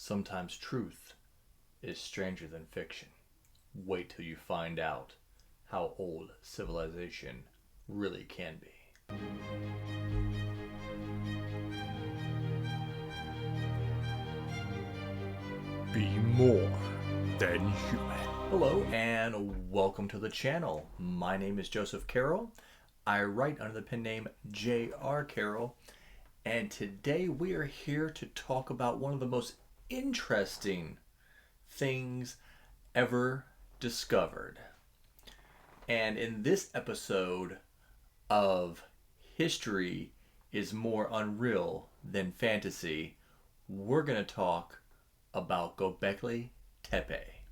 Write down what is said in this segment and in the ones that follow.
Sometimes truth is stranger than fiction. Wait till you find out how old civilization really can be. Be more than human. Hello and welcome to the channel. My name is Joseph Carroll. I write under the pen name J.R. Carroll, and today we are here to talk about one of the most interesting things ever discovered. And in this episode of History is More Unreal Than Fantasy, we're going to talk about Göbekli Tepe.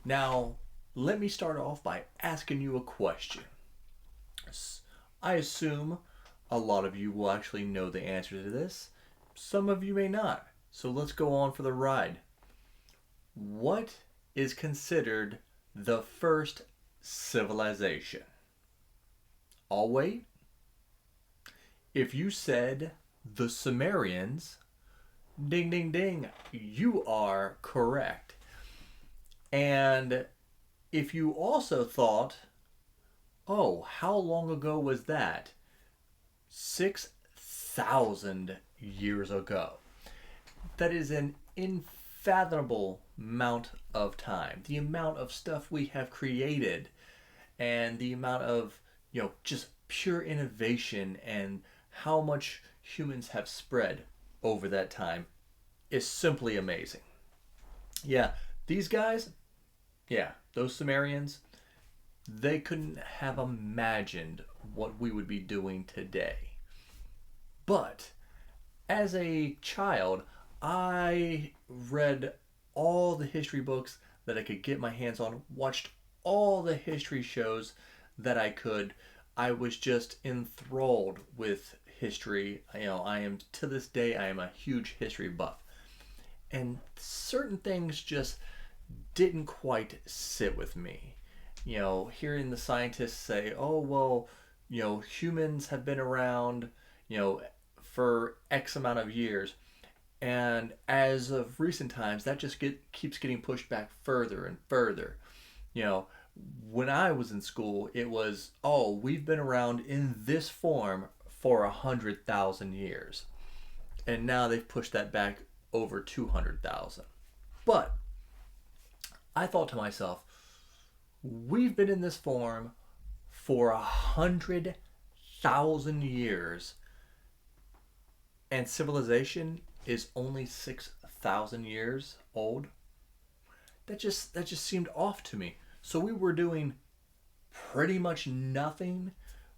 Now, let me start off by asking you a question. I assume a lot of you will actually know the answer to this. Some of you may not. So let's go on for the ride. What is considered the first civilization? I'll wait. If you said the Sumerians, ding, ding, ding, you are correct. And if you also thought, oh, how long ago was that? 6,000 years ago. That is an unfathomable amount of time. The amount of stuff we have created and the amount of, just pure innovation and how much humans have spread over that time is simply amazing. Yeah, these guys, those Sumerians, they couldn't have imagined what we would be doing today. But as a child, I read all the history books that I could get my hands on, watched all the history shows that I could. I was just enthralled with history. I am, to this day, I am a huge history buff. And certain things just didn't quite sit with me. Hearing the scientists say, oh, well, humans have been around, for X amount of years. And as of recent times, that just keeps getting pushed back further and further. When I was in school, it was, oh, we've been around in this form for 100,000 years. And now they've pushed that back over 200,000. But I thought to myself, we've been in this form for 100,000 years, and civilization is only 6,000 years old. That just seemed off to me. So we were doing pretty much nothing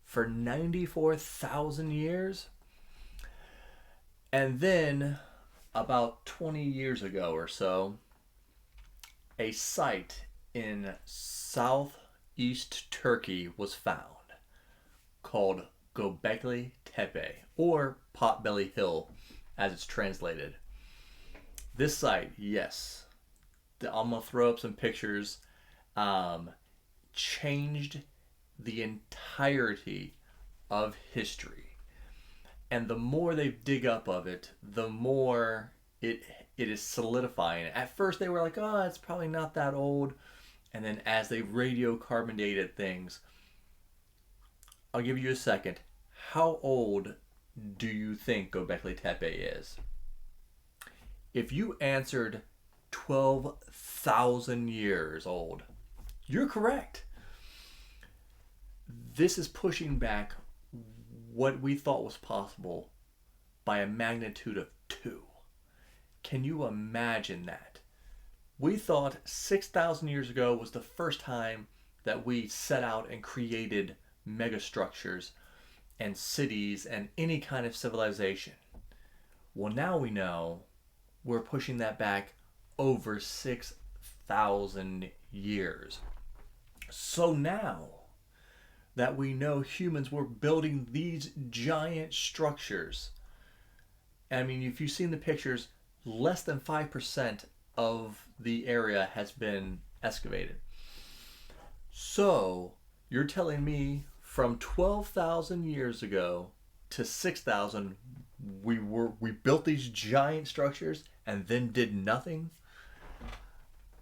for 94,000 years. And then about 20 years ago or so, a site in southeast Turkey was found called Göbekli Tepe, or Potbelly Hill as it's translated. This site, yes, I'm going to throw up some pictures, changed the entirety of history. And the more they dig up of it, the more it is solidifying. At first they were like, oh, it's probably not that old. And then as they radiocarbon dated things, I'll give you a second. How old do you think Göbekli Tepe is? If you answered 12,000 years old, you're correct. This is pushing back what we thought was possible by a magnitude of 2. Can you imagine that? We thought 6,000 years ago was the first time that we set out and created megastructures and cities and any kind of civilization. Well, now we know we're pushing that back over 6,000 years. So now that we know humans were building these giant structures, I mean, if you've seen the pictures, less than 5% of the area has been excavated. So you're telling me from 12,000 years ago to 6,000, we built these giant structures. and then did nothing,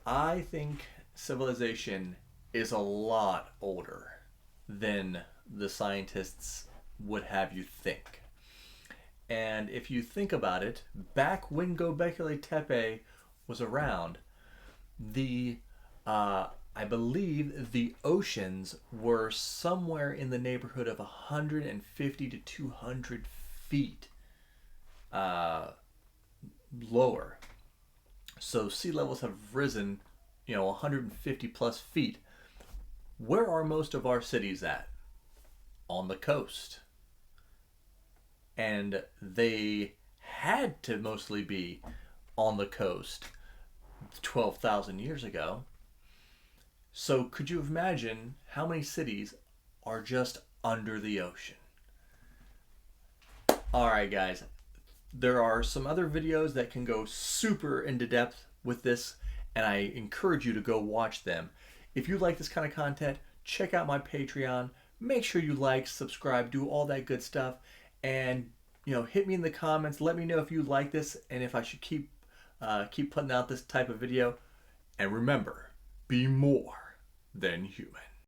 I think civilization is a lot older than the scientists would have you think. And if you think about it, back when Göbekli Tepe was around, I believe the oceans were somewhere in the neighborhood of 150 to 200 feet lower. So sea levels have risen, 150 plus feet. Where are most of our cities at? On the coast. And they had to mostly be on the coast 12,000 years ago. So could you imagine how many cities are just under the ocean? Alright guys, there are some other videos that can go super into depth with this, and I encourage you to go watch them. If you like this kind of content, check out my Patreon. Make sure you like, subscribe, do all that good stuff, and hit me in the comments. Let me know if you like this and if I should keep putting out this type of video. And remember, be more than human.